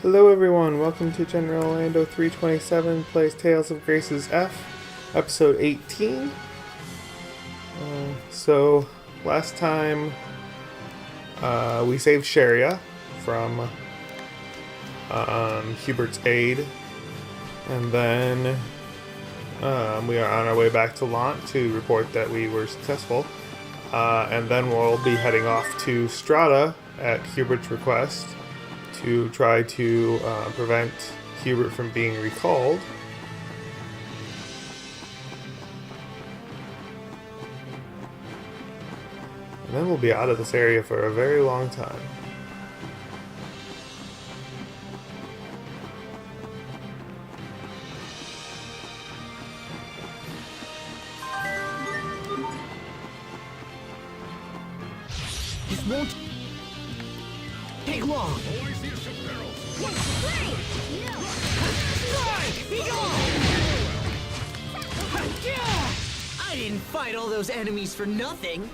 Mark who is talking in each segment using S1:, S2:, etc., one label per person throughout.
S1: Hello everyone, welcome to General Orlando 327 plays Tales of Grace's F, episode 18. So, last time we saved Sharia from Hubert's aid, and then we are on our way back to Lant to report that we were successful. And then we'll be heading off to Strata at Hubert's request to try to prevent Hubert from being recalled. And then we'll be out of this area for a very long time.
S2: This won't take long. I didn't fight all those enemies for nothing.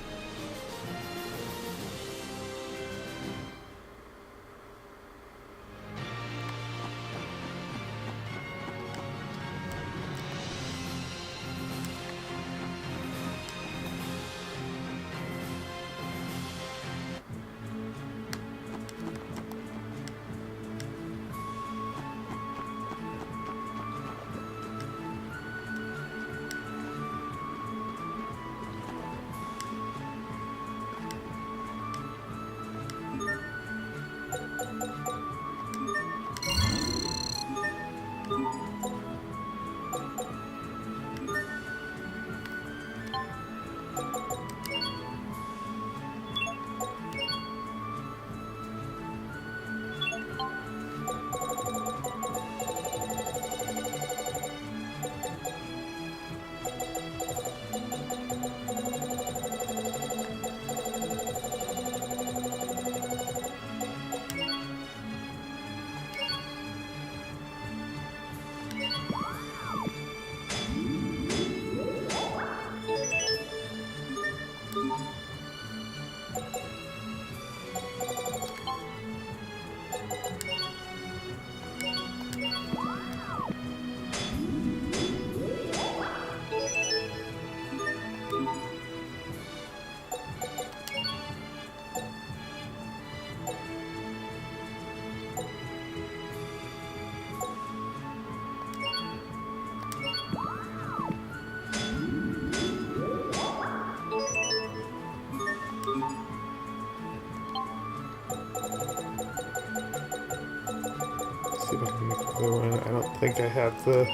S2: See if I can make the other one. I don't think I have the...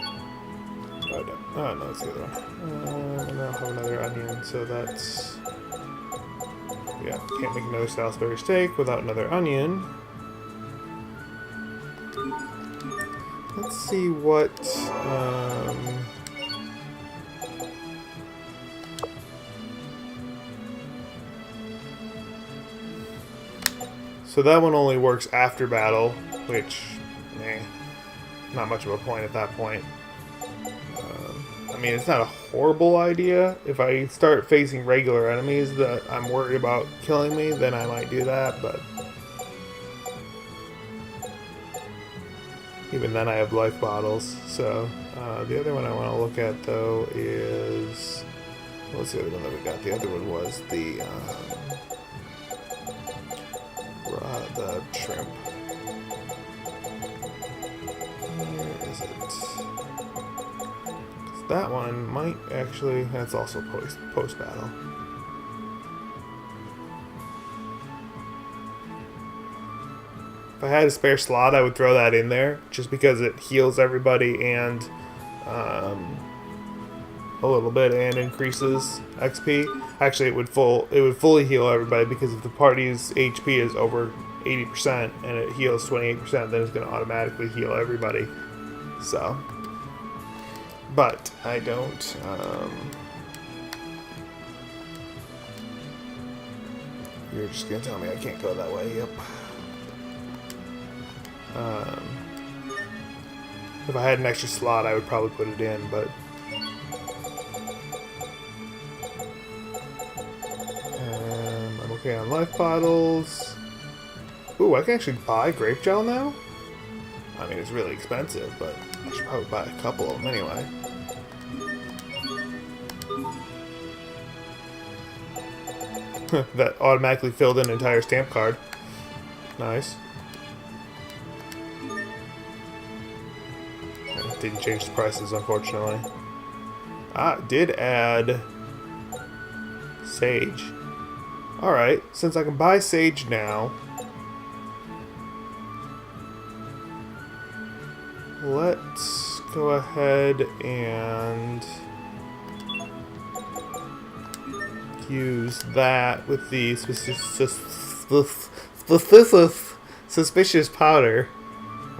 S2: Oh, no, it's the other one. I don't have another onion, so that's... Yeah, can't make another Salisbury steak without another onion. Let's see what... So that one only works after battle, which... not much of a point at that point. I mean, it's not a horrible idea. If I start facing regular enemies that I'm worried about killing me, then I might do that, but... Even then I have life bottles, so... the other one I want to look at, though, is... What's the other one that we got? The other one was the shrimp. Where is it? That one might actually... That's also post-battle. If I had a spare slot, I would throw that in there, just because it heals everybody and a little bit and increases XP. Actually, it would fully heal everybody, because if the party's HP is over 80% and it heals 28%, then it's going to automatically heal everybody. So, but I don't. You're just going to tell me I can't go that way. Yep. If I had an extra slot, I would probably put it in, but I'm okay on life bottles. Ooh, I can actually buy grape gel now?
S1: I mean, it's really expensive, but I should probably buy a couple of them anyway. That automatically filled an entire stamp card. Nice. Didn't change the prices, unfortunately. Ah, did add Sage. Alright, since I can buy Sage now, let's go ahead and use that with the suspicious powder.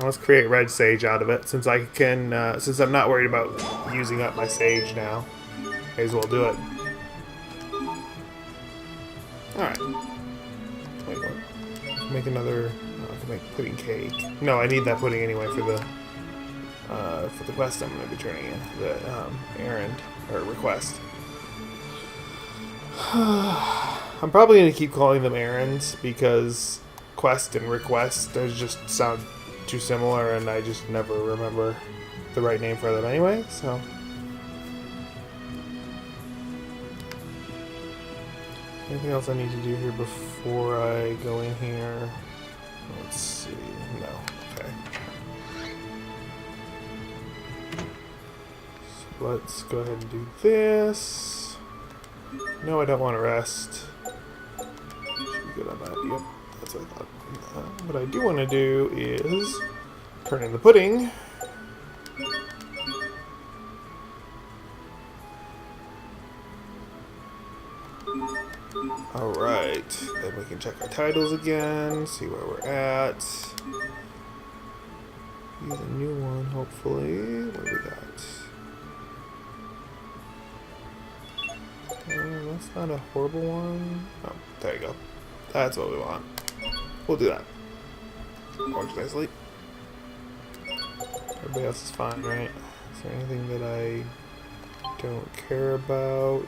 S1: Let's create red sage out of it, since I can, since I'm not worried about using up my sage now. May as well do it. Alright. Wait, what? Make another, I can make pudding cake. No, I need that pudding anyway for the quest I'm going to be turning in. The, errand, or request. I'm probably going to keep calling them errands, because quest and request, those just sound too similar, and I just never remember the right name for them anyway, so. Anything else I need to do here before I go in here? Let's see. No. Okay. So let's go ahead and do this. No, I don't want to rest. Should be good on that. Yep. That's what I thought. What I do want to do is turn in the pudding. Alright, then we can check our titles again, see where we're at. Use a new one, hopefully. What do we got? That's not a horrible one. Oh, there you go. That's what we want. We'll do that. Works nicely. Everybody else is fine, right? Is there anything that I don't care about?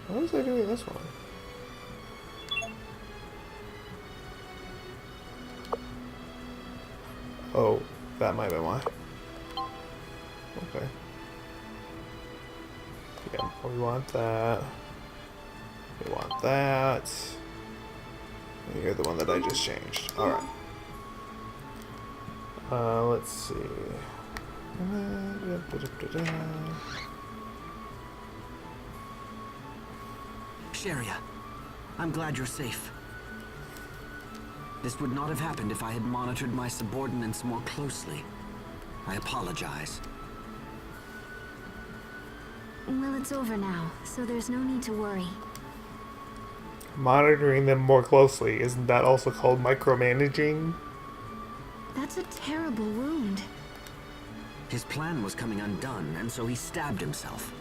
S1: Why was I doing this one? Oh, that might have been why. Okay. Yeah, we want that. We want that. And you're the one that I just changed. Alright. Let's see.
S3: Sheria, I'm glad you're safe. This would not have happened if I had monitored my subordinates more closely. I apologize.
S4: Well, it's over now, so there's no need to worry.
S1: Monitoring them more closely, isn't that also called micromanaging?
S4: That's a terrible wound.
S3: His plan was coming undone, and so he stabbed himself.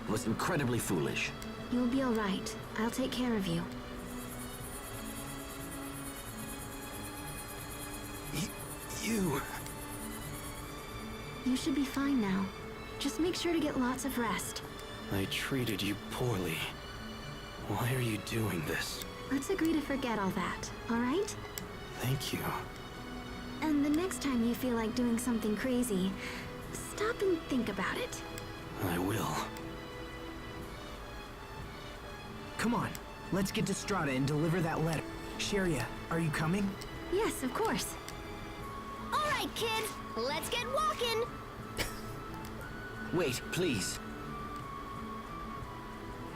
S3: It was incredibly foolish.
S4: You'll be all right. I'll take care of you.
S3: You...
S4: You should be fine now. Just make sure to get lots of rest.
S3: I treated you poorly. Why are you doing this?
S4: Let's agree to forget all that, all right?
S3: Thank you.
S4: And the next time you feel like doing something crazy, stop and think about it.
S3: I will.
S5: Come on, let's get to Strata and deliver that letter. Sheria, are you coming?
S4: Yes, of course.
S6: All right, kids, let's get walking.
S3: Wait, please.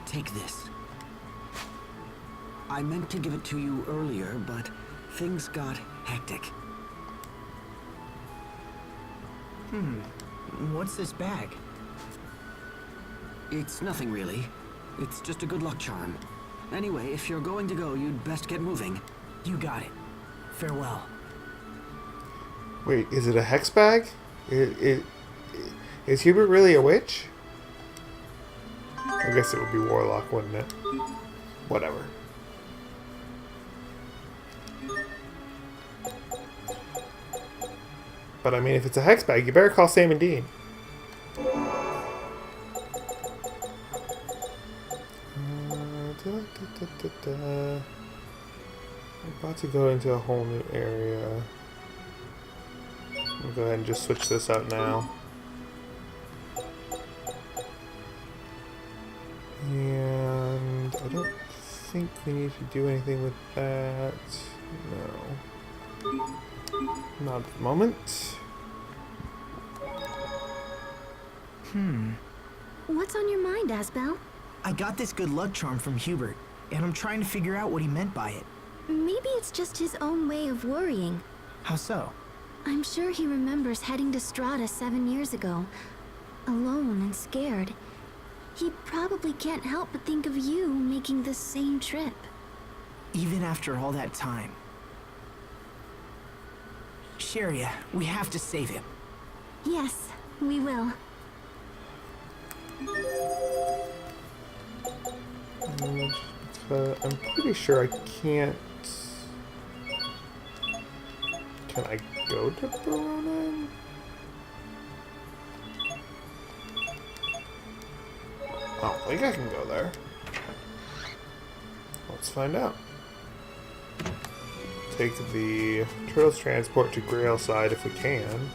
S3: Take this. I meant to give it to you earlier, but things got hectic.
S5: What's this bag?
S3: It's nothing really. It's just a good luck charm. Anyway, if you're going to go, you'd best get moving.
S5: You got it. Farewell.
S1: Wait, is it a hex bag? Is Hubert really a witch? I guess it would be Warlock, wouldn't it? Whatever. But I mean, if it's a hex bag, you better call Sam and Dean. Do I
S2: We're about to go into a whole new area. I'll go ahead and just switch this out now. And I don't think we need to do anything with that. No. Not at the moment.
S4: What's on your mind, Asbel?
S5: I got this good luck charm from Hubert, and I'm trying to figure out what he meant by it.
S4: Maybe it's just his own way of worrying.
S5: How so?
S4: I'm sure he remembers heading to Strata 7 years ago, alone and scared. He probably can't help but think of you making the same trip.
S5: Even after all that time. Sheria, we have to save him.
S4: Yes, we will.
S2: I'm pretty sure I can't... Can I go to Verona? I don't think I can go there. Let's find out. Take the Turtles transport to Grailside if we can.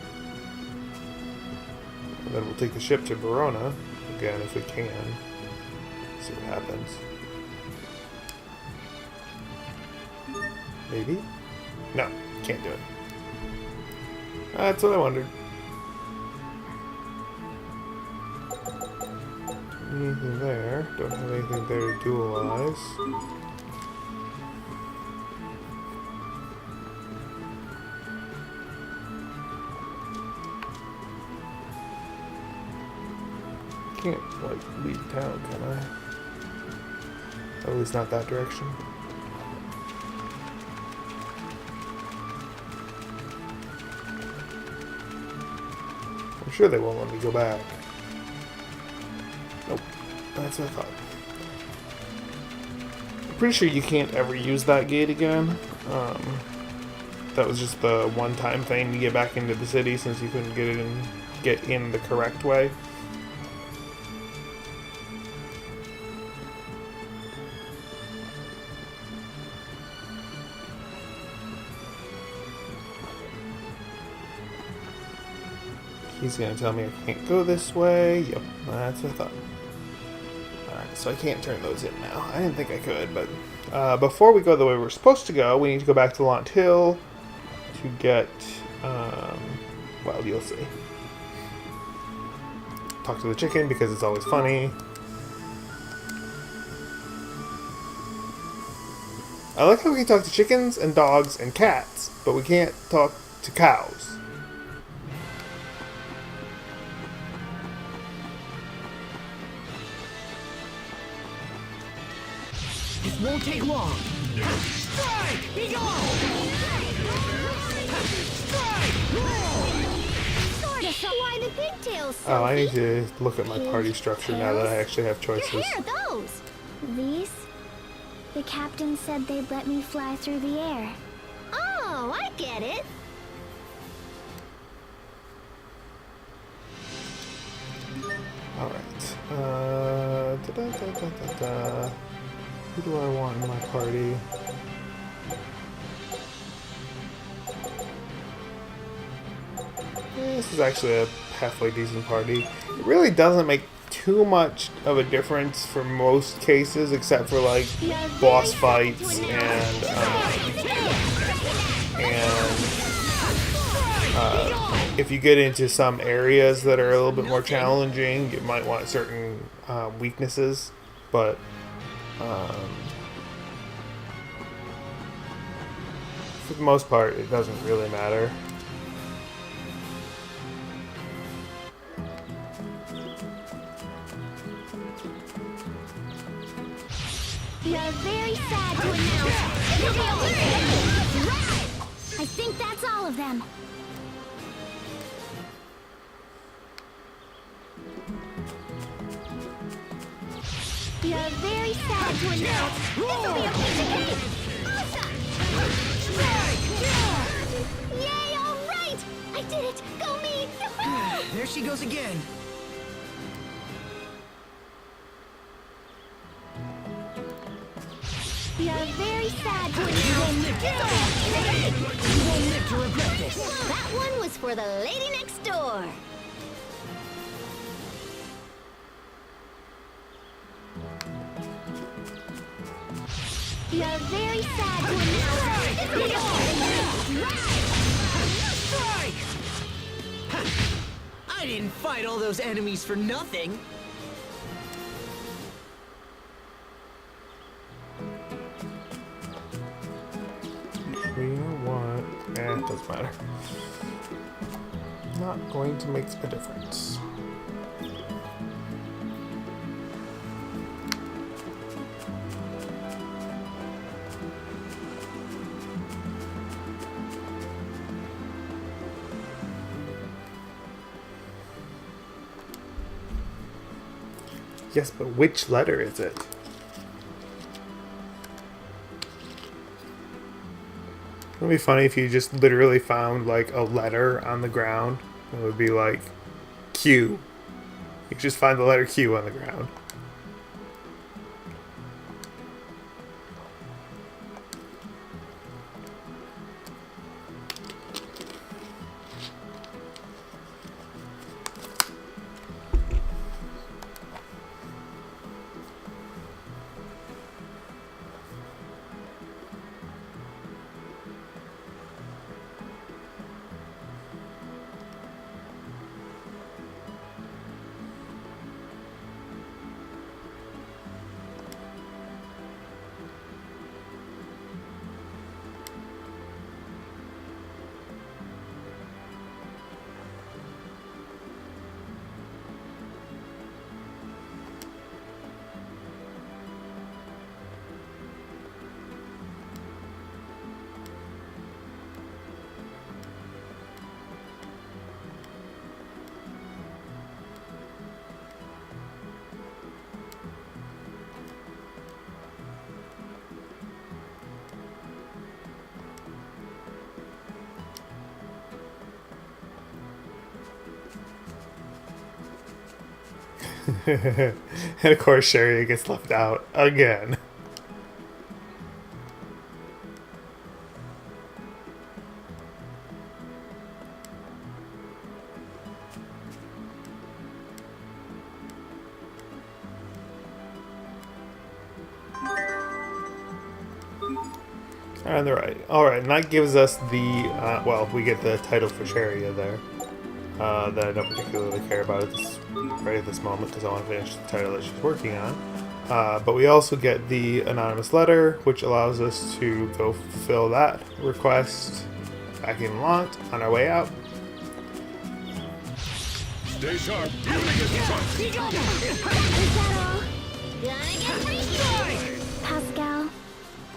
S2: And then we'll take the ship to Verona again if we can. See what happens. Maybe? No, can't do it. That's what I wondered. Anything there? Don't have anything there to dualize. Can't, like, leave town, can I? At least not that direction. I'm sure they won't let me go back. Nope. That's what I thought. I'm pretty sure you can't ever use that gate again. That was just the one-time thing to get back into the city since you couldn't get in the correct way. He's gonna tell me I can't go this way. Yep, that's what I thought. Alright, so I can't turn those in now. I didn't think I could, but before we go the way we're supposed to go, we need to go back to Lant Hill to get, well, you'll see. Talk to the chicken because it's always funny. I like how we can talk to chickens and dogs and cats, but we can't talk to cows.
S5: It won't take long. Strike! Be gone! Strike!
S6: Sorta, so why the pigtails, Sophie?
S2: Oh, I need to look at my party structure now that I actually have choices.
S6: Your hair, those!
S4: These? The captain said they'd let me fly through the air.
S6: Oh, I get it.
S2: Alright. Who do I want in my party? This is actually a halfway decent party. It really doesn't make too much of a difference for most cases, except for like boss fights and if you get into some areas that are a little bit more challenging, you might want certain weaknesses, but for the most part, it doesn't really matter.
S6: We are very sad to announce you'll be eliminated. I think that's all of them. We are very sad to announce this will be a piece of cake. Awesome! Yay, all right! I did it! Go me! Yahoo!
S5: There she goes again.
S6: You're very sad to
S5: You
S6: announce.
S5: won't live to regret this.
S6: That one was for the lady next door. You're very sad to announce.
S5: Strike! I didn't fight all those enemies for nothing.
S2: You know what? It doesn't matter. Not going to make a difference. Yes, but which letter is it? It would be funny if you just literally found like a letter on the ground. It would be like Q. You just find the letter Q on the ground. And of course, Sherry gets left out again. And they're right. Alright, and that gives us the, well, we get the title for Sharia there. That I don't particularly care about right at this moment because I want to finish the title that she's working on. But we also get the anonymous letter, which allows us to go fulfill that request back in Lant on our way out.
S7: Stay sharp, even against the truck.
S6: Is that all? Gonna get free. Pascal,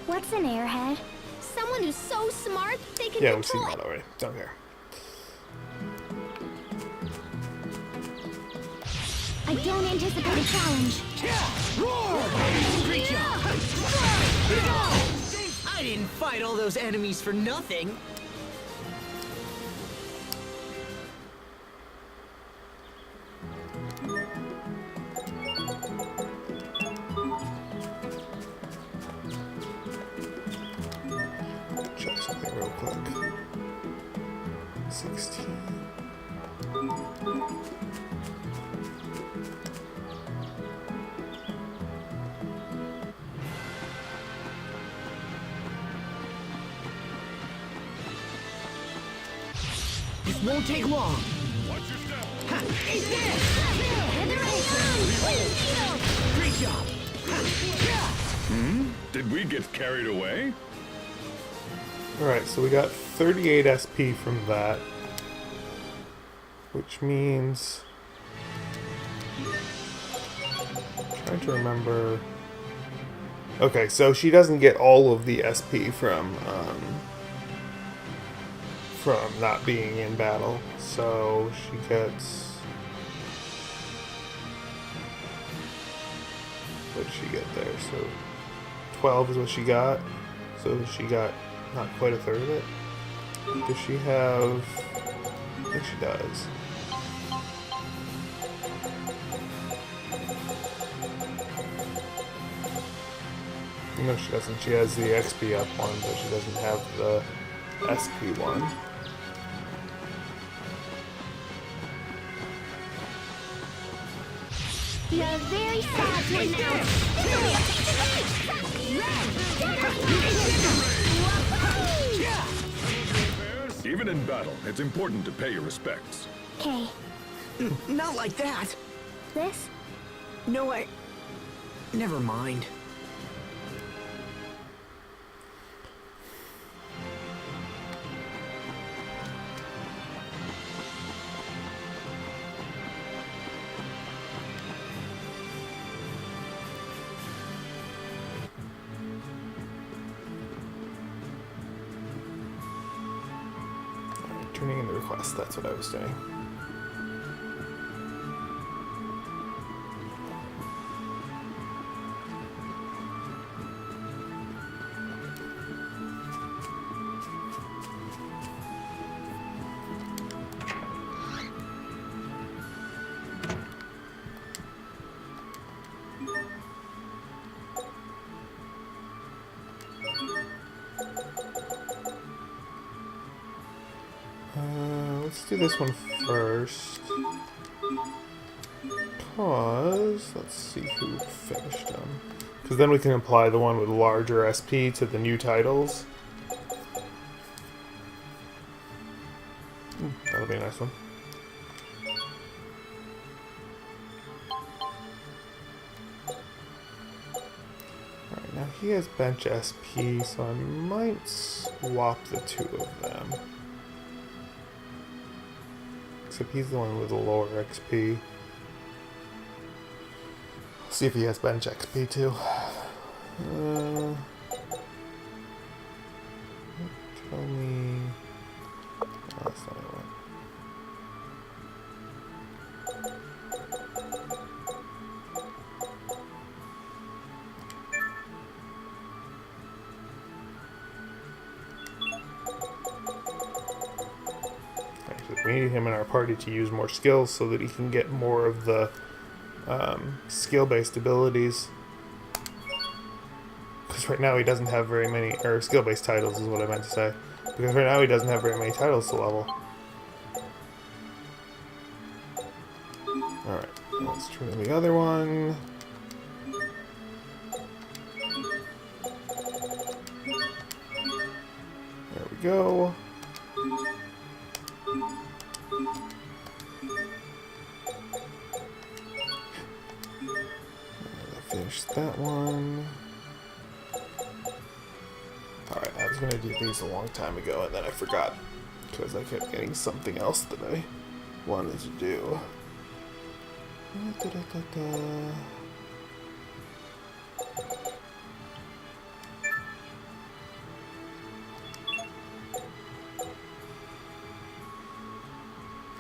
S6: what's an airhead? Someone who's so smart they can
S2: Yeah, we've seen
S6: control
S2: that already. Don't care.
S6: I don't anticipate a challenge.
S5: I didn't fight all those enemies for nothing.
S2: Check something real quick. 16.
S5: This won't take long.
S7: Watch your step.
S5: Ha! Eat this! Great job!
S7: Did we get carried away?
S2: Alright, so we got 38 SP from that. Which means... I'm trying to remember... Okay, so she doesn't get all of the SP from not being in battle. So she gets... What did she get there? So 12 is what she got. So she got not quite a third of it. Does she have... I think she does.
S1: No, she doesn't. She has the XP up one, but she doesn't have the SP one.
S6: You're very sad to announce.
S7: Even in battle, it's important to pay your respects.
S6: Okay,
S5: Not like that.
S6: this?
S5: No, Never mind.
S1: Turning in the request, that's what I was doing. Let's do this one first. Cause let's see who finished them. Because then we can apply the one with larger SP to the new titles. That'll be a nice one. Alright, now he has bench SP, so I might swap the two of them. Except he's the one with the lower XP. See if he has bench XP too. Tell me. Oh, that's not what I want. We need him in our party to use more skills so that he can get more of the skill-based abilities. Because right now he doesn't have very many, or skill-based titles is what I meant to say. Because right now he doesn't have very many titles to level. Alright, let's turn in the other one. There we go. Finish that one. Alright, I was gonna do these a long time ago and then I forgot because I kept getting something else that I wanted to do. I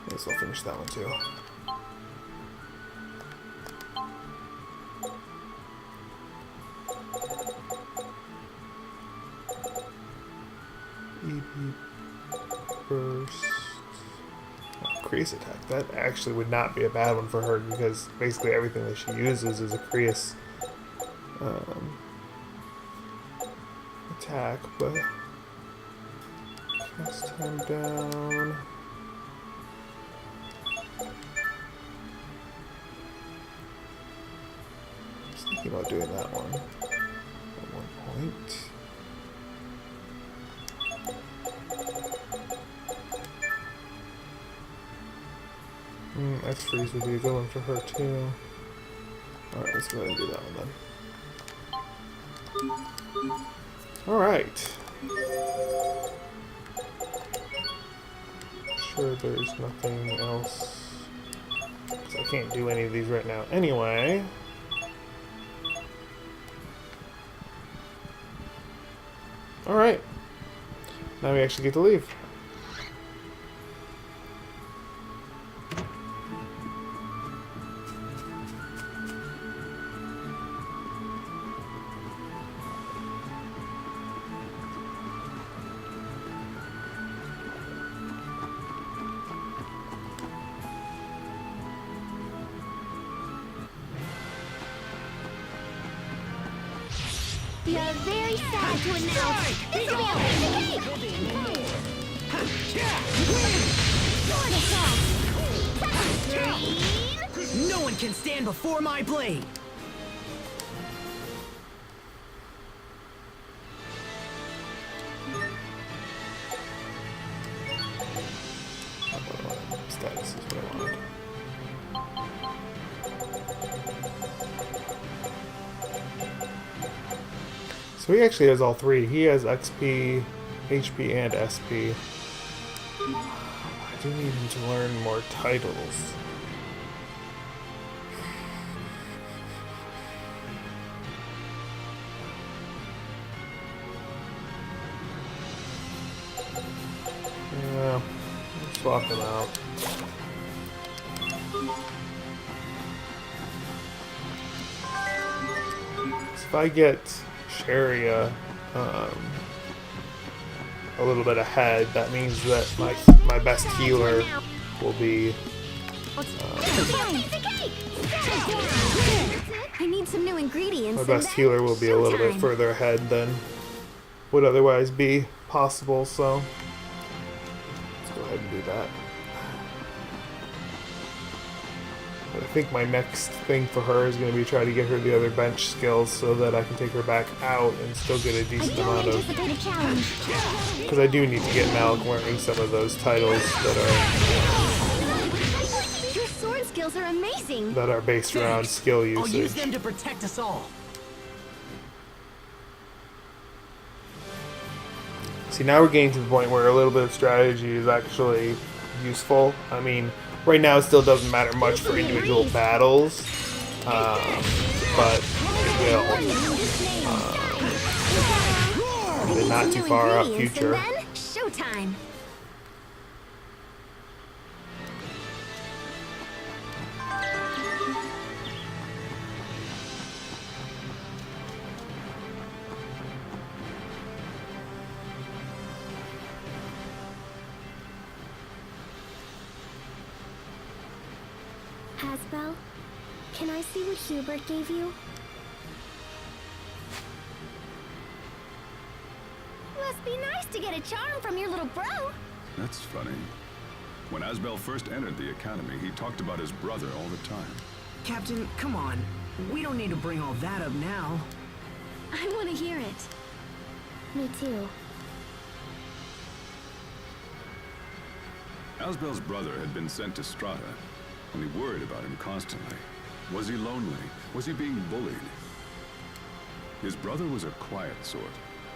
S1: guess I'll finish that one too. Burst. Crease attack. That actually would not be a bad one for her because basically everything that she uses is a Crease attack, but cast time down. I was thinking about doing that one at one point. X-Freeze would be a good one for her too. Alright, let's go ahead and do that one then. Alright. Sure there's nothing else. Because I can't do any of these right now anyway. Alright. Now we actually get to leave.
S6: We are very sad to announce this will be a piece of cake! Sword assault!
S5: No one can stand before my blade!
S1: Status is what I wanted. So he actually has all three. He has XP, HP, and SP. I do need him to learn more titles. Yeah, let's swap him out. So if I get Sharia a little bit ahead, that means that my best healer will be
S4: I need some new ingredients.
S1: my
S4: and
S1: best
S4: then
S1: healer will be a little bit
S4: showtime.
S1: further ahead than would otherwise be possible, so let's go ahead and do that. But I think my next thing for her is going to be try to get her the other bench skills so that I can take her back out and still get a
S6: I
S1: decent
S6: don't
S1: amount of...
S6: anticipate a challenge.
S1: Because I do need to get Malik learning some of those titles
S4: Your sword skills are amazing.
S1: that are based around skill
S5: I'll use
S1: usage.
S5: them to protect us all.
S1: See, now we're getting to the point where a little bit of strategy is actually useful. I mean, right now it still doesn't matter much for individual battles, but it will in the not too far out future.
S4: And then showtime.
S6: Asbel, can I see what Hubert gave you? Must be nice to get a charm from your little bro.
S7: That's funny. When Asbel first entered the academy, he talked about his brother all the time.
S5: Captain, come on. We don't need to bring all that up now.
S4: I want to hear it.
S6: Me too.
S7: Asbel's brother had been sent to Strata, and he worried about him constantly. Was he lonely? Was he being bullied? His brother was a quiet sort,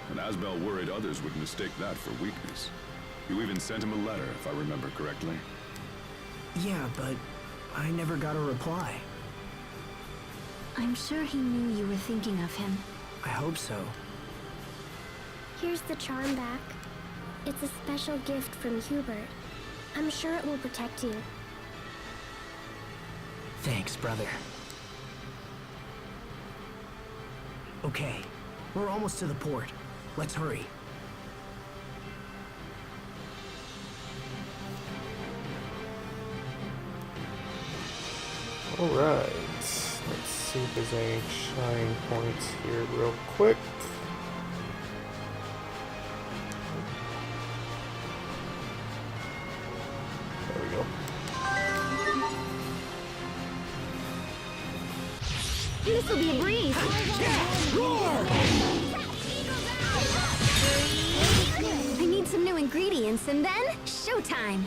S7: and Asbel worried others would mistake that for weakness. You even sent him a letter, if I remember correctly.
S5: Yeah, but I never got a reply.
S4: I'm sure he knew you were thinking of him.
S5: I hope so.
S6: Here's the charm back. It's a special gift from Hubert. I'm sure it will protect you.
S5: Thanks, brother. Okay, we're almost to the port. Let's hurry.
S1: Alright, let's see if there's any shining points here real quick. There we go.
S4: This will be a breeze. I need some new ingredients and then showtime.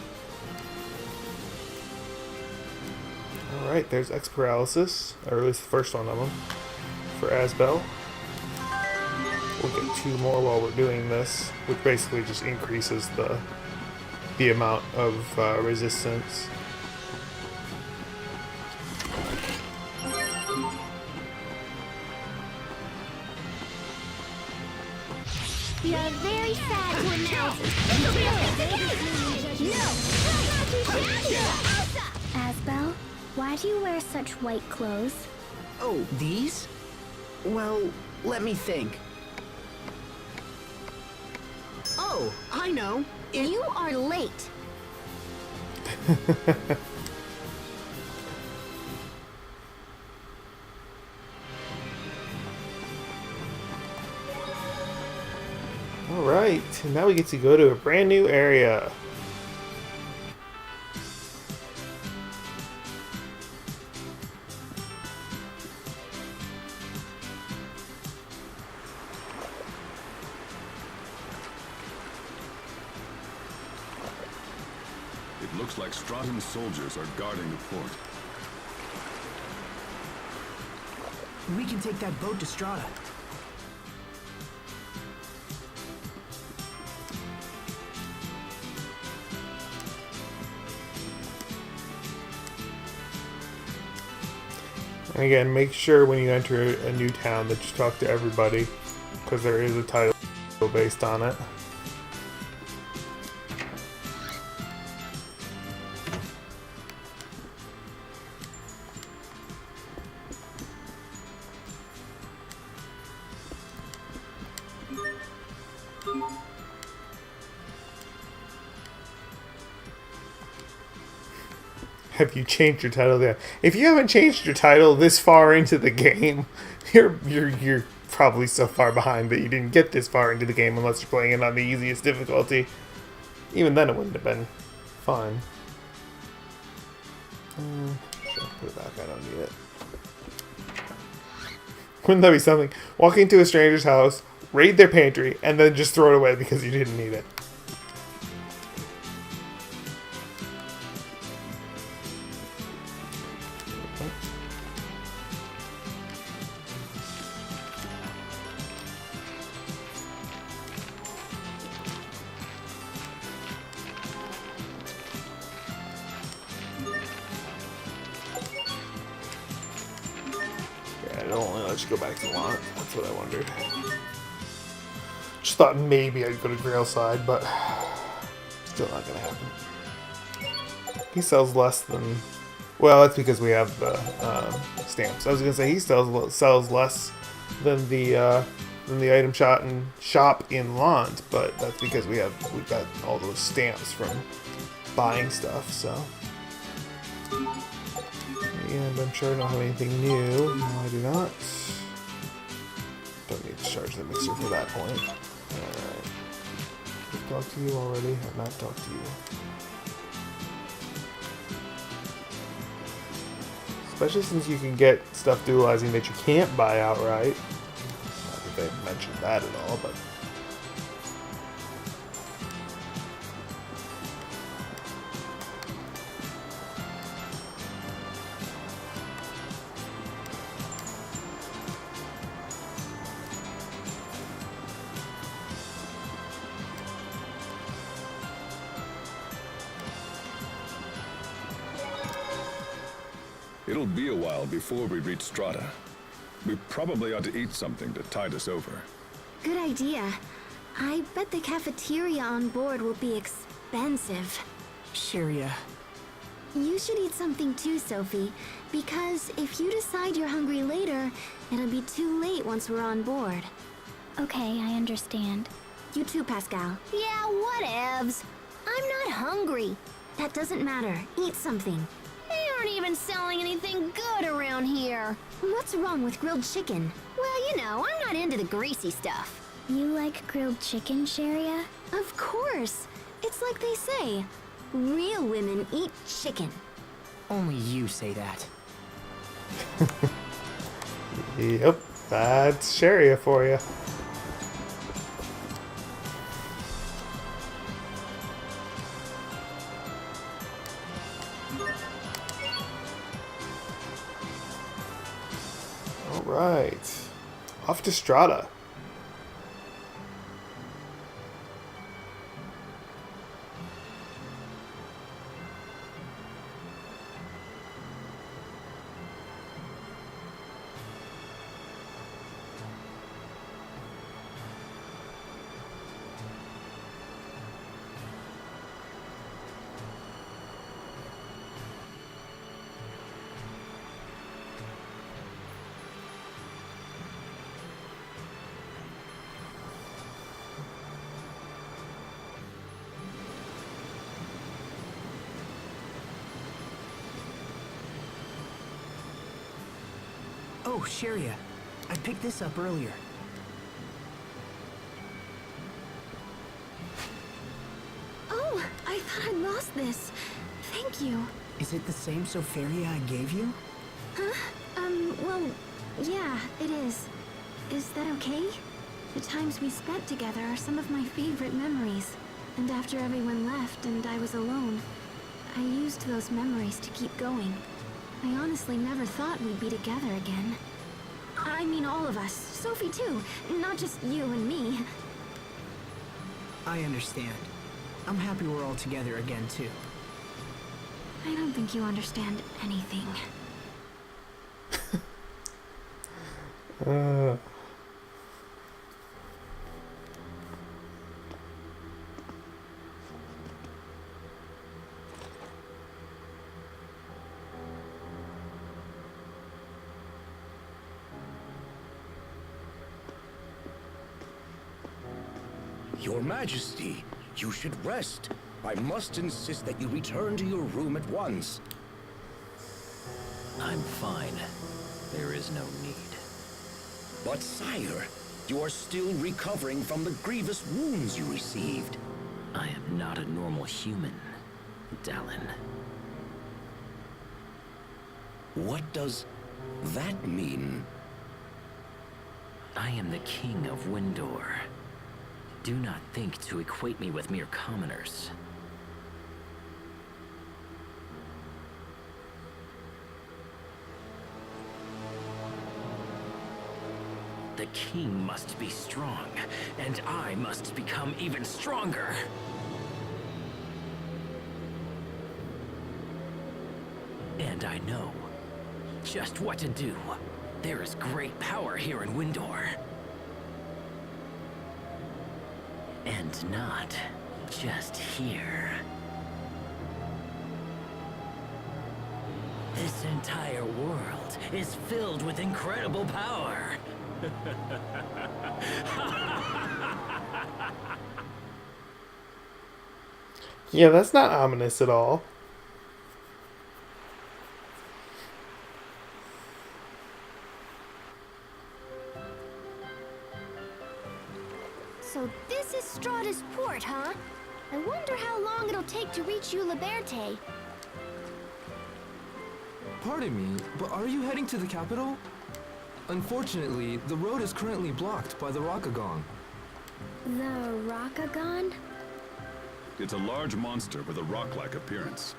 S1: Alright, there's X Paralysis, or at least the first one of them, for Asbel. We'll get 2 more while we're doing this, which basically just increases the amount of resistance.
S6: We are very sad to announce this will be a piece of cake! No! Asbel, why do you wear such white clothes?
S5: Oh, these? Well, let me think. Oh, I know.
S4: You are late.
S1: Alright, and now we get to go to a brand new area.
S7: It looks like Straten's soldiers are guarding the port.
S5: We can take that boat to Strata.
S1: And again, make sure when you enter a new town that you talk to everybody, because there is a title based on it. Have you changed your title yet? If you haven't changed your title this far into the game, you're probably so far behind that you didn't get this far into the game unless you're playing it on the easiest difficulty. Even then, it wouldn't have been fun. Sure, put it back. I don't need it. Wouldn't that be something? Walk into a stranger's house, raid their pantry, and then just throw it away because you didn't need it. It'll only let you go back to Lant. That's what I wondered. Just thought maybe I'd go to Grailside, but still not gonna happen. He sells less than... Well, that's because we have the stamps. I was gonna say he sells less than the item shop in Lant, but that's because we've got all those stamps from buying stuff. So. And I'm sure I don't have anything new. No, I do not. Don't need to charge the mixer for that point. Alright. I've talked to you already. I've not talked to you. Especially since you can get stuff dualizing that you can't buy outright. Not that they've mentioned that at all, but...
S7: It'll be a while before we reach Strata. We probably ought to eat something to tide us over.
S4: Good idea. I bet the cafeteria on board will be expensive.
S5: Sharia.
S4: You should eat something too, Sophie, because if you decide you're hungry later, it'll be too late once we're on board.
S6: Okay, I understand.
S4: You too, Pascal.
S6: Yeah, whatevs. I'm not hungry.
S4: That doesn't matter. Eat something.
S6: They aren't even selling anything good around here.
S4: What's wrong with grilled chicken?
S6: Well, you know, I'm not into the greasy stuff. You like grilled chicken, Sharia?
S4: Of course. It's like they say. Real women eat chicken.
S5: Only you say that.
S1: Yep, that's Sharia for you. Alright, off to Strata.
S5: Oh, Sharia. I picked this up earlier.
S4: I thought I'd lost this. Thank you.
S5: Is it the same Soferia I gave you?
S4: Huh? Well, yeah, it is. Is that okay? The times we spent together are some of my favorite memories. And after everyone left and I was alone, I used those memories to keep going. I honestly never thought we'd be together again. I mean all of us. Sophie too. Not just you and me.
S5: I understand. I'm happy we're all together again, too.
S4: I don't think you understand anything.
S8: Your Majesty, you should rest. I must insist that you return to your room at once.
S9: I'm fine. There is no need.
S8: But sire, you are still recovering from the grievous wounds you received.
S9: I am not a normal human, Dallin.
S8: What does that mean?
S9: I am the king of Windor. Do not think to equate me with mere commoners. The king must be strong, and I must become even stronger. And I know just what to do. There is great power here in Windor. And not just here. This entire world is filled with incredible power.
S2: Yeah, that's not ominous at all.
S6: So this is Strahta's port, huh? I wonder how long it'll take to reach Uliberte.
S10: Pardon me, but are you heading to the capital? Unfortunately, the road is currently blocked by the Rakagon.
S6: The Rakagon?
S7: It's a large monster with a rock-like appearance.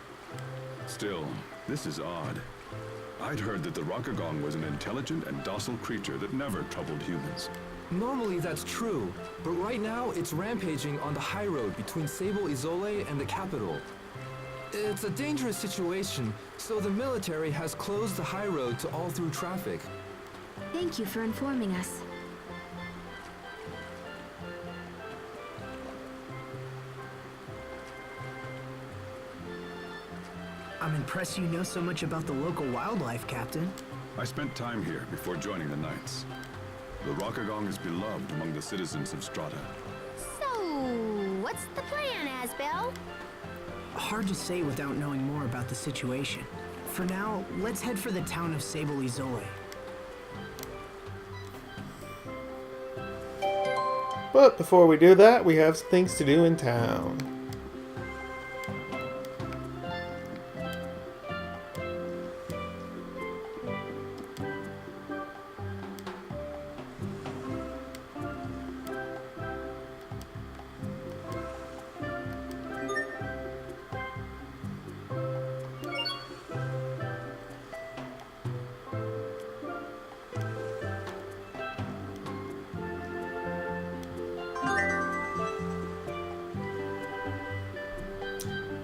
S7: Still, this is odd. I'd heard that the Rakagon was an intelligent and docile creature that never troubled humans.
S10: Normally that's true, but right now it's rampaging on the high road between Sable Izole and the capital. It's a dangerous situation, so the military has closed the high road to all through traffic.
S4: Thank you for informing us.
S5: I'm impressed you know so much about the local wildlife, Captain.
S7: I spent time here before joining the Knights. The Rakagon is beloved among the citizens of Strahta.
S6: So, what's the plan, Asbel?
S5: Hard to say without knowing more about the situation. For now, let's head for the town of Sable Izole.
S2: But before we do that, we have some things to do in town.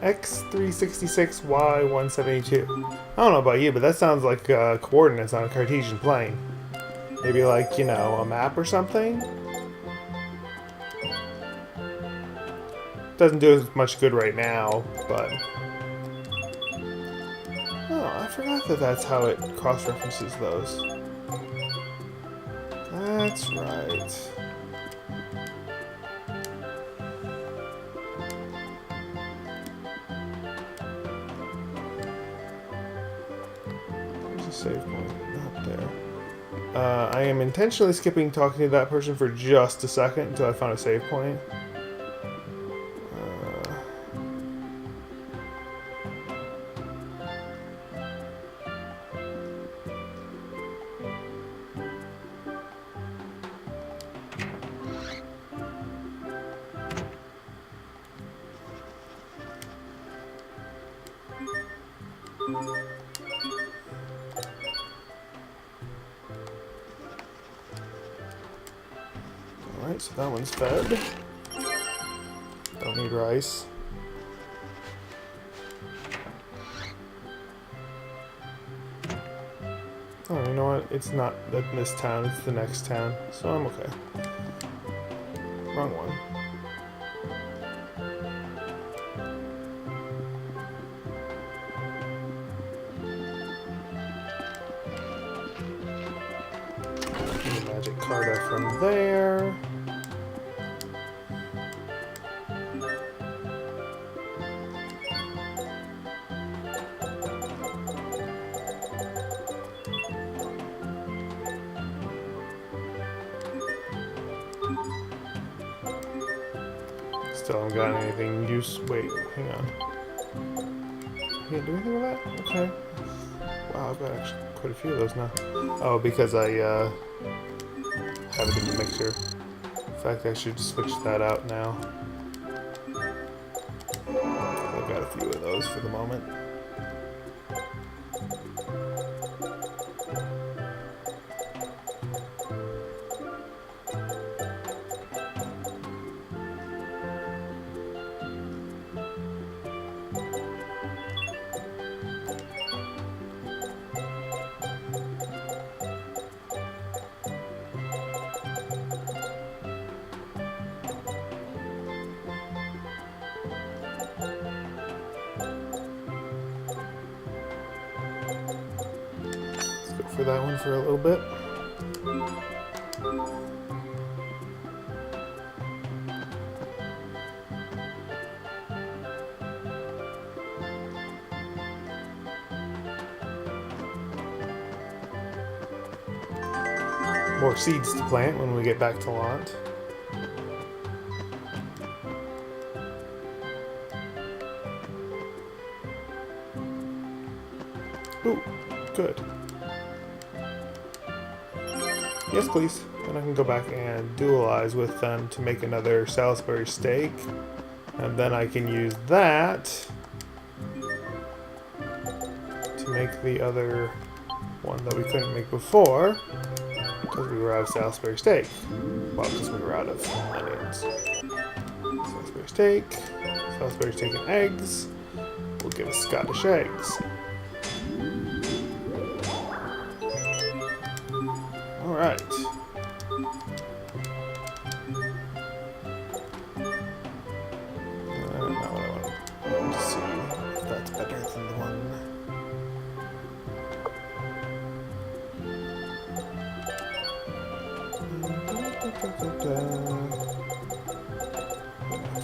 S2: X366Y172. I don't know about you, but that sounds like coordinates on a Cartesian plane. Maybe like, you know, a map or something? Doesn't do as much good right now, but... Oh, I forgot that that's how it cross-references those. That's right. Save point, not there. I am intentionally skipping talking to that person for just a second until I found a save point.
S1: Alright, so that one's fed. Don't need rice. Oh, you know what? It's not in this town, it's the next town, so I'm okay. Wrong one. Magic Carta from there. Still haven't got anything use. Wait, hang on. Can't do anything with that? Okay. Wow, I've got actually quite a few of those now. Oh, because I have it in the mixer. In fact, I should switch that out now. I've got a few of those for the moment. For that one for a little bit. More seeds to plant when we get back to Lant. Ooh, good. Yes, please. Then I can go back and dualize with them to make another Salisbury steak. And then I can use that to make the other one that we couldn't make before because we were out of Salisbury steak. Well, because we were out of onions. Salisbury steak and eggs. We'll give us Scottish eggs. Alright. Not what I want to see if that's better than the one.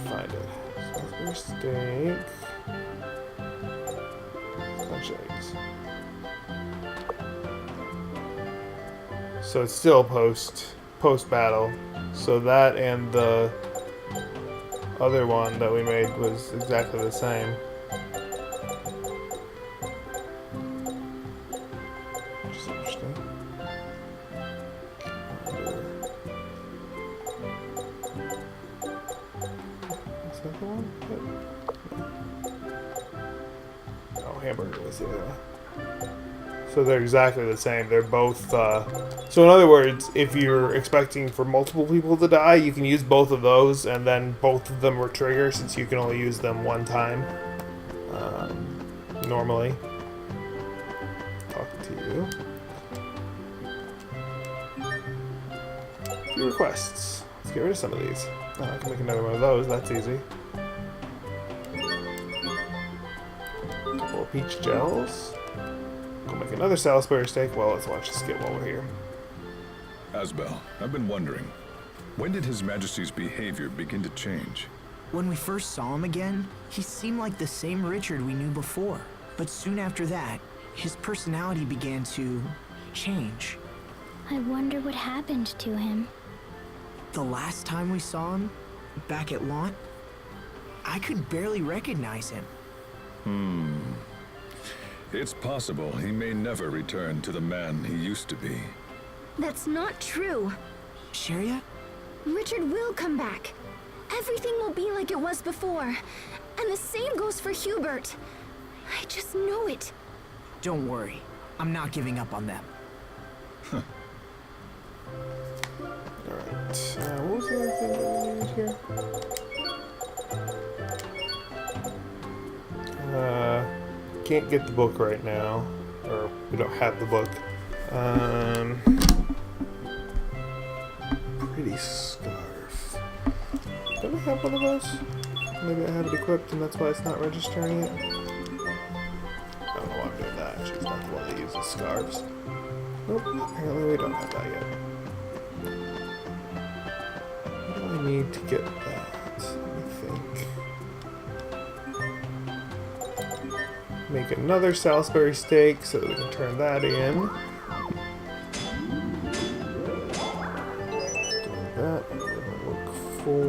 S1: Find it. Salisbury steak. Scotch eggs. So it's still post battle. So that and the other one that we made was exactly the same. Which is interesting. Is that the one? Oh, hamburger was the other one. So they're exactly the same. They're both, so in other words, if you're expecting for multiple people to die, you can use both of those, and then both of them will trigger since you can only use them one time. Normally. Talking to you. Few requests. Let's get rid of some of these. Oh, I can make another one of those. That's easy. A couple of peach gels. Go make another Salisbury steak. Well, let's watch this get while we're here.
S7: Asbel, I've been wondering, when did His Majesty's behavior begin to change?
S5: When we first saw him again, he seemed like the same Richard we knew before. But soon after that, his personality began to change.
S6: I wonder what happened to him.
S5: The last time we saw him, back at Lant, I could barely recognize him.
S7: It's possible he may never return to the man he used to be.
S4: That's not true.
S5: Sheria?
S4: Richard will come back. Everything will be like it was before. And the same goes for Hubert. I just know it.
S5: Don't worry. I'm not giving up on them.
S1: Alright. What was the only thing that we need here. Can't get the book right now, or we don't have the book. Pretty scarf. Don't I have one of those? Maybe I have it equipped and that's why it's not registering it. I don't know why I'm doing that. She's not the one that uses scarves. Nope, apparently we don't have that yet. What do I need to get that? Let me think. Make another Salisbury steak so that we can turn that in. Do that, and we're gonna look for...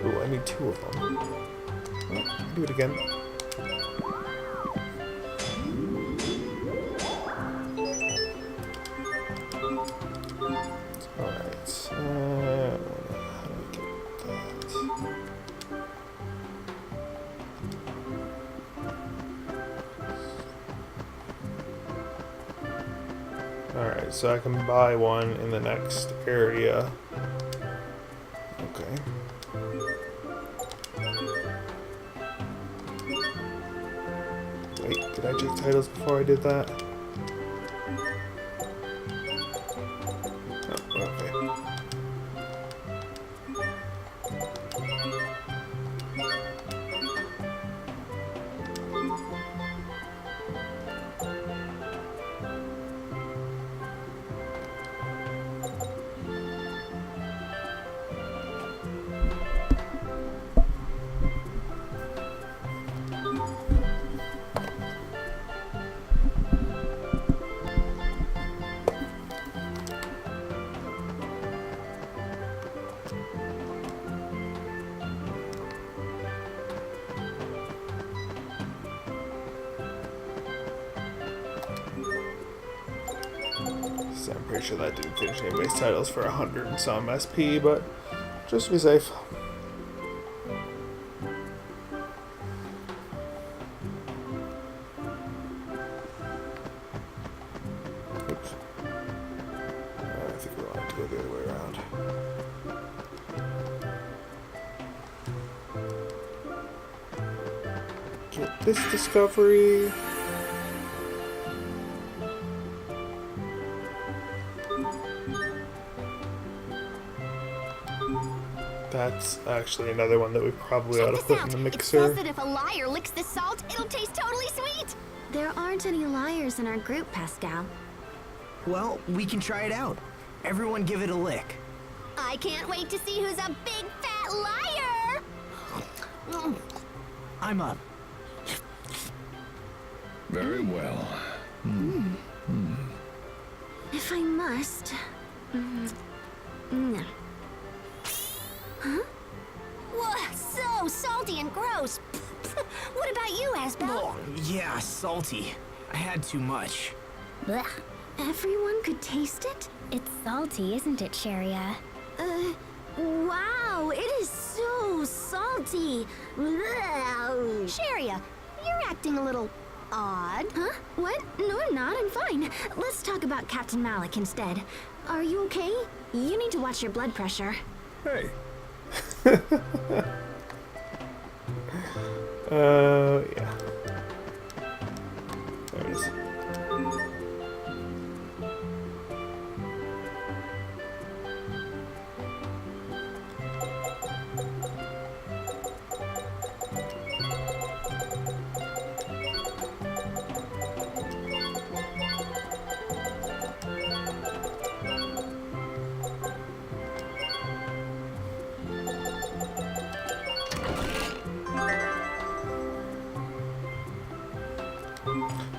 S1: Ooh, I need 2 of them. Oh, do it again. Alright, how do I get that? Alright, so I can buy one in the next area. Okay. Wait, did I check titles before I did that? Oh, okay. So I'm pretty sure that didn't finish anybody's titles for 100 and some SP, but just to be safe. Oops. I think we wanted to go the other way around. Get this discovery. That's actually another one that we probably ought to put in the mixer.
S6: It says that if a liar licks the salt, it'll taste totally sweet.
S4: There aren't any liars in our group, Pascal.
S5: Well, we can try it out. Everyone give it a lick.
S6: I can't wait to see who's a big fat liar.
S5: I'm up.
S7: Very well.
S4: If I must. No.
S6: Huh? Whoa, so salty and gross. What about you, Asbel?
S5: Oh, yeah, salty. I had too much.
S6: Blech.
S4: Everyone could taste it?
S6: It's salty, isn't it, Sharia?
S4: Wow, it is so salty. Blech.
S6: Sharia, you're acting a little odd.
S4: Huh? What? No, I'm not. I'm fine. Let's talk about Captain Malik instead. Are you okay? You need to watch your blood pressure.
S7: Hey,
S1: Yeah. There it is.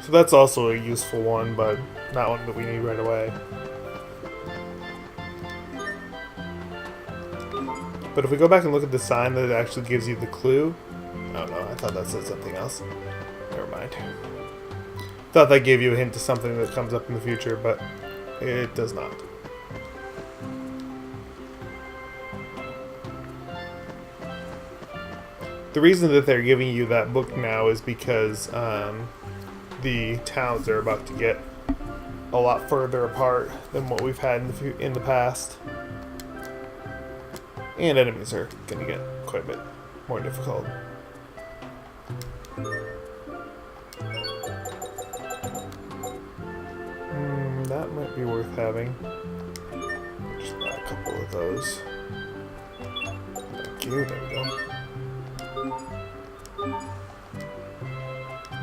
S1: So that's also a useful one, but not one that we need right away. But if we go back and look at the sign that actually gives you the clue... Oh no, I thought that said something else. Never mind. Thought that gave you a hint to something that comes up in the future, but it does not. The reason that they're giving you that book now is because the towns are about to get a lot further apart than what we've had in the past.
S2: And enemies are going to get quite a bit more difficult. That might be worth having. Just buy a couple of those. Thank you, there we go.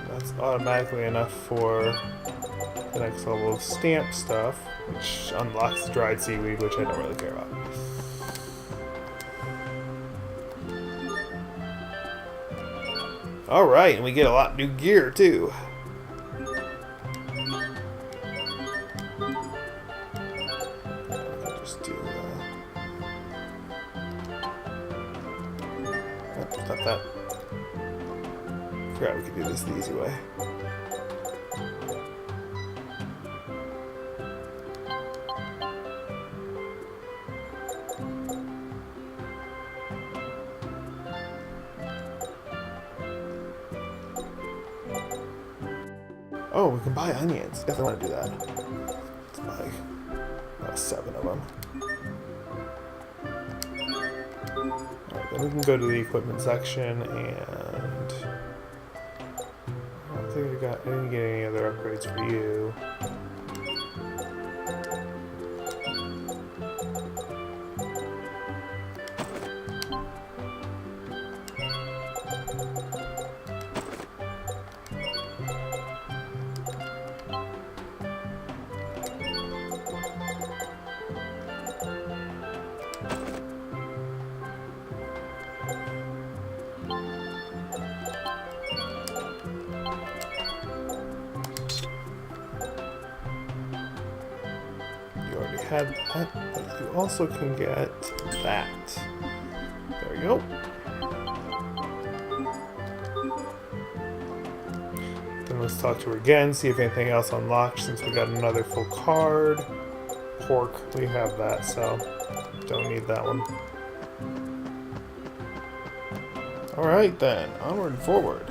S2: That's automatically enough for the next level of stamp stuff, which unlocks the dried seaweed, which I don't really care about. Alright, and we get a lot of new gear too. Just do not that. Forgot we could do this the easy way. Oh, we can buy onions. Definitely want to do that. Let's buy about 7 of them. Alright, then we can go to the equipment section and I don't think I didn't get any other upgrades for you. Had that, but you also can get that. There we go. Then let's talk to her again, see if anything else unlocked since we got another full card. Pork, we have that, so don't need that one. Alright then, onward and forward.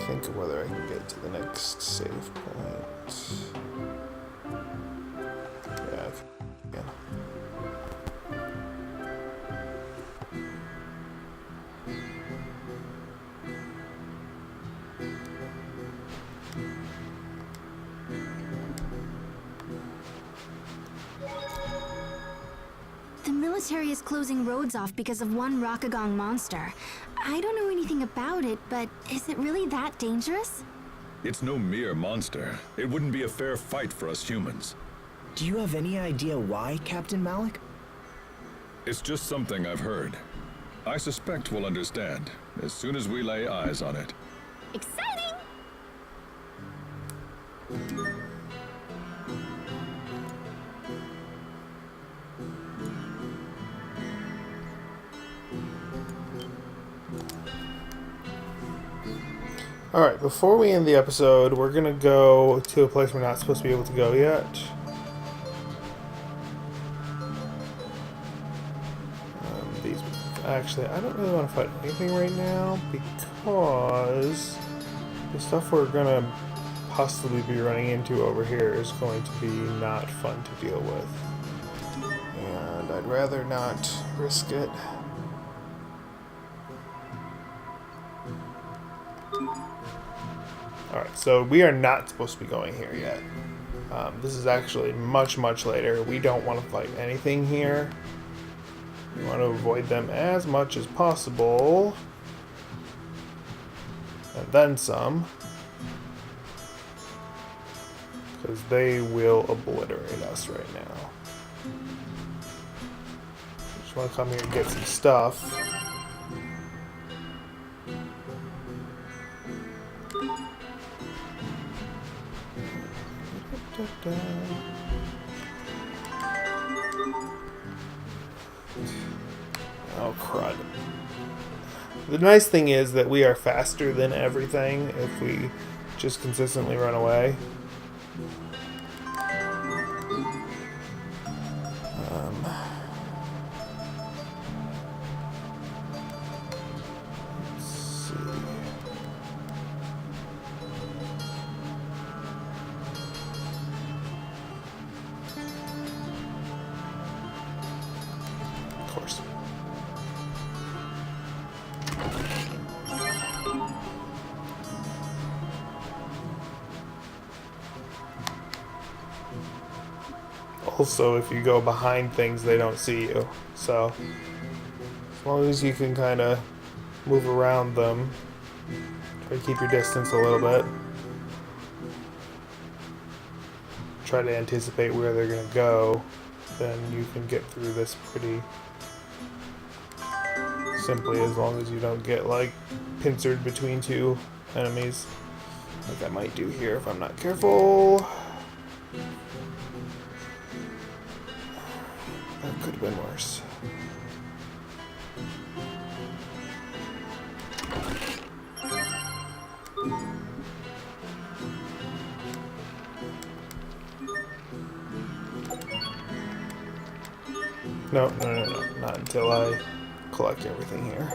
S2: Think of whether I can get to the next save point.
S4: The military is closing roads off because of one Rakagong monster. I don't know anything about it, but is it really that dangerous?
S7: It's no mere monster. It wouldn't be a fair fight for us humans.
S5: Do you have any idea why, Captain Malik?
S7: It's just something I've heard. I suspect we'll understand as soon as we lay eyes on it.
S6: Exciting!
S2: Alright, before we end the episode, we're gonna go to a place we're not supposed to be able to go yet. Actually, I don't really want to fight anything right now because the stuff we're gonna possibly be running into over here is going to be not fun to deal with. And I'd rather not risk it. Alright, so we are not supposed to be going here yet. This is actually much, much later. We don't want to fight anything here. We want to avoid them as much as possible. And then some. Because they will obliterate us right now. Just want to come here and get some stuff. Oh, crud. The nice thing is that we are faster than everything if we just consistently run away. Let's see. course. Also, if you go behind things, they don't see you. So, as long as you can kind of move around them, try to keep your distance a little bit. Try to anticipate where they're going to go, then you can get through this pretty simply, as long as you don't get, like, pincered between two enemies, like I might do here if I'm not careful. That could have been worse. No, not until I collect everything here.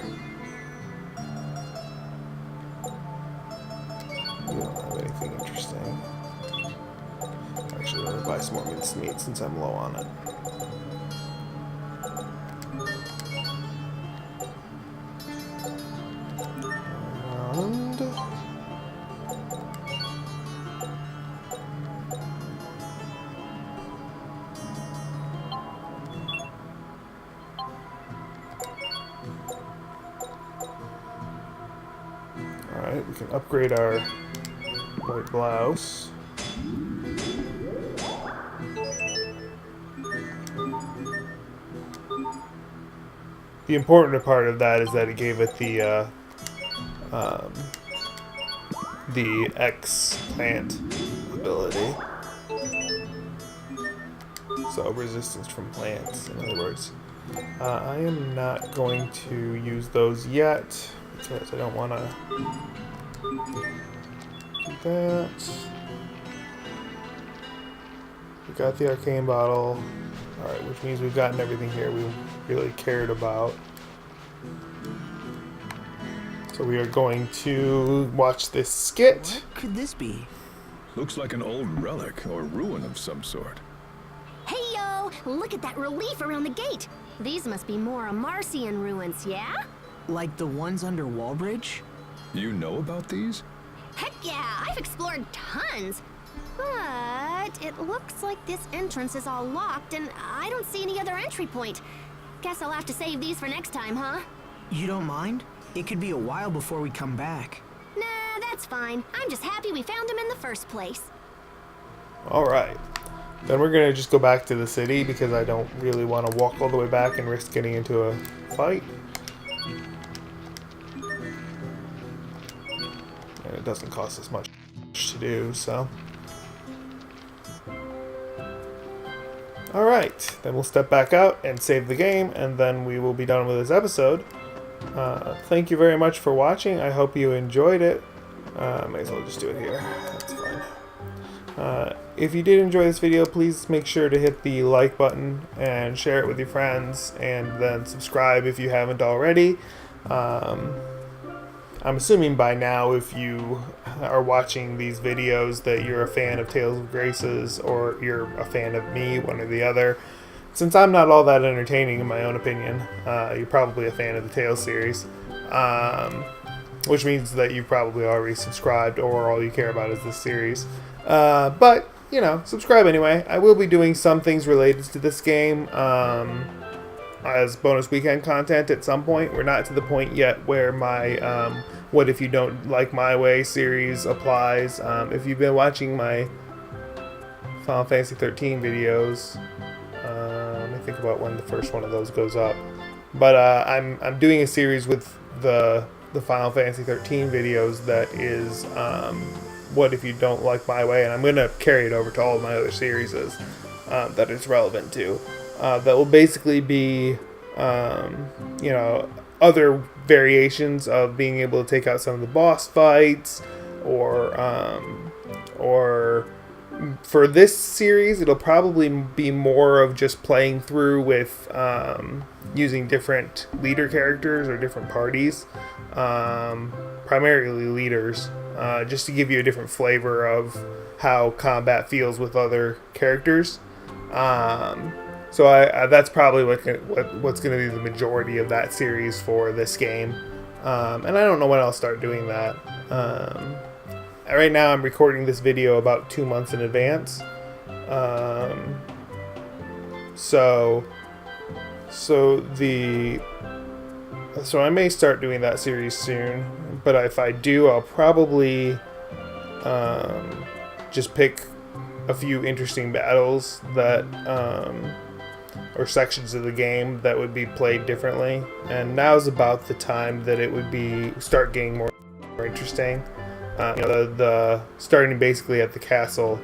S2: We don't have anything interesting. Actually, let me buy some more minced meat since I'm low on it. And alright, we can upgrade our white blouse. The important part of that is that it gave it the X-plant ability. So resistance from plants, in other words. I am not going to use those yet because I don't want to do that. We got the arcane bottle. Alright, which means we've gotten everything here we really cared about. So we are going to watch this skit.
S5: What could this be?
S7: Looks like an old relic or ruin of some sort.
S6: Hey yo! Look at that relief around the gate! These must be more Marcian ruins, yeah?
S5: Like the ones under Wallbridge?
S7: You know about these?
S6: Heck yeah! I've explored tons! But it looks like this entrance is all locked and I don't see any other entry point. Guess I'll have to save these for next time, huh?
S5: You don't mind? It could be a while before we come back.
S6: Nah, that's fine. I'm just happy we found him in the first place.
S2: Alright. Then we're going to just go back to the city because I don't really want to walk all the way back and risk getting into a fight. And it doesn't cost us much to do, so. Alright, then we'll step back out and save the game, and then we will be done with this episode. Thank you very much for watching. I hope you enjoyed it. May as well just do it here. That's fine. If you did enjoy this video, please make sure to hit the like button and share it with your friends, and then subscribe if you haven't already. I'm assuming by now, if you are watching these videos, that you're a fan of Tales of Graces or you're a fan of me, one or the other. Since I'm not all that entertaining in my own opinion, you're probably a fan of the Tales series, which means that you've probably already subscribed or all you care about is this series. But, you know, subscribe anyway. I will be doing some things related to this game as bonus weekend content at some point. We're not to the point yet where my What If You Don't Like My Way series applies. If you've been watching my Final Fantasy 13 videos, let me think about when the first one of those goes up. But I'm doing a series with the Final Fantasy 13 videos that is What If You Don't Like My Way, and I'm going to carry it over to all of my other series that it's relevant to. That will basically be, you know, other variations of being able to take out some of the boss fights, or for this series, it'll probably be more of just playing through with using different leader characters or different parties, primarily leaders, just to give you a different flavor of how combat feels with other characters. So that's probably what's going to be the majority of that series for this game. And I don't know when I'll start doing that. Right now I'm recording this video about 2 months in advance. So I may start doing that series soon, but if I do, I'll probably just pick a few interesting battles that or sections of the game that would be played differently, and now's about the time that it would start getting more interesting. The starting basically at the castle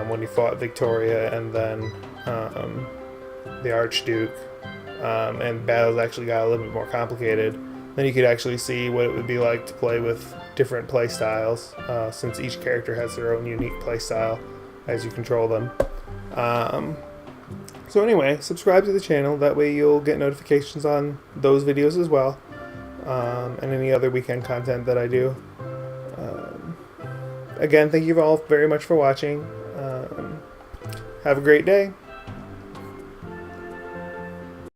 S2: when you fought Victoria and then the Archduke, and battles actually got a little bit more complicated. Then you could actually see what it would be like to play with different play styles, since each character has their own unique play style as you control them. So anyway, subscribe to the channel, that way you'll get notifications on those videos as well, and any other weekend content that I do. Again, thank you all very much for watching. Have a great day.